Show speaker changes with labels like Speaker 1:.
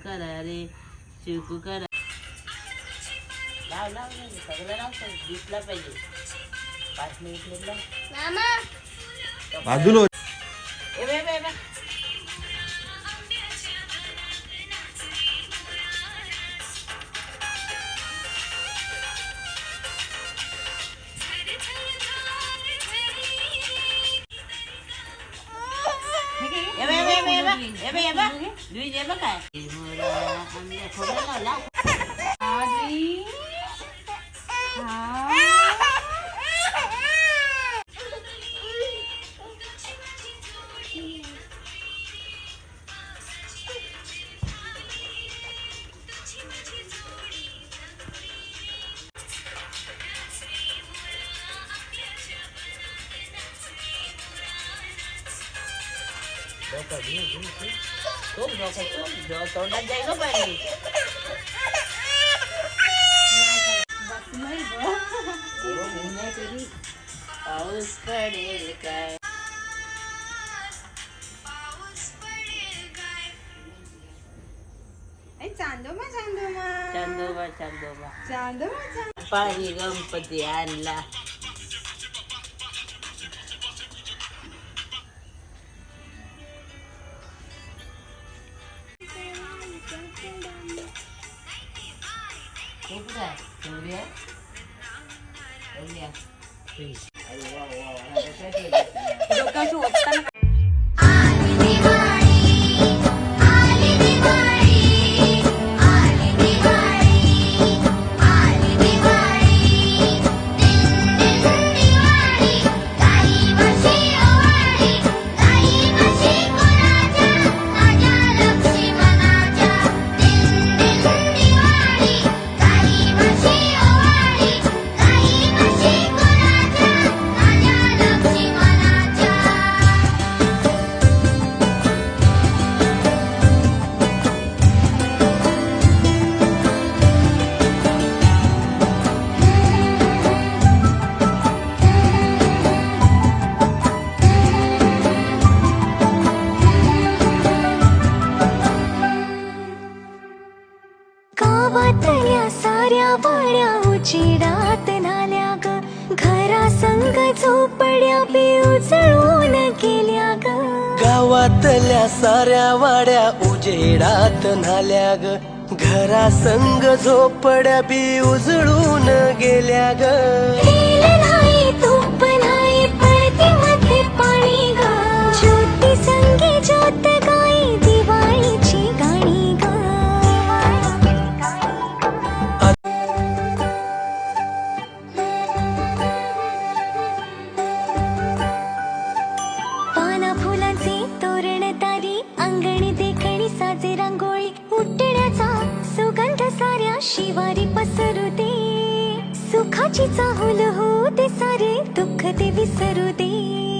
Speaker 1: करा रे चिकू करा लाव लाव सगळं लाव दिसला पाहिजे 5 मिनिट
Speaker 2: बाजूला
Speaker 1: तोंडात जाईल पाणी पाऊस पडेल काय
Speaker 3: चांदोबा चांदोबा
Speaker 1: चांदोबा चांदोबा
Speaker 3: चांदोबा
Speaker 1: पाणी गणपती आणला
Speaker 4: साऱ्या वाड्या उचिरात नाल्या ग घरा संग झोपड्या बी उजळून गेल्या ग
Speaker 5: गावातल्या साऱ्या वाड्या उजेडात नाल्या ग घरा संग झोपड्या बी उजळून गेल्या ग
Speaker 4: नाही तूप नाही पडते मध्ये पाणी ग ज्योती संगी ज्योत गाई दिवाळीची गाणी ग पाना फुलांचे तोरण तारी अंगणी देखणी साजे रांगोळी उठण्याचा सुगंध साऱ्या शिवारी पसरू दे सुखाची चाहूल हो दे सारे दुःख ते विसरू दे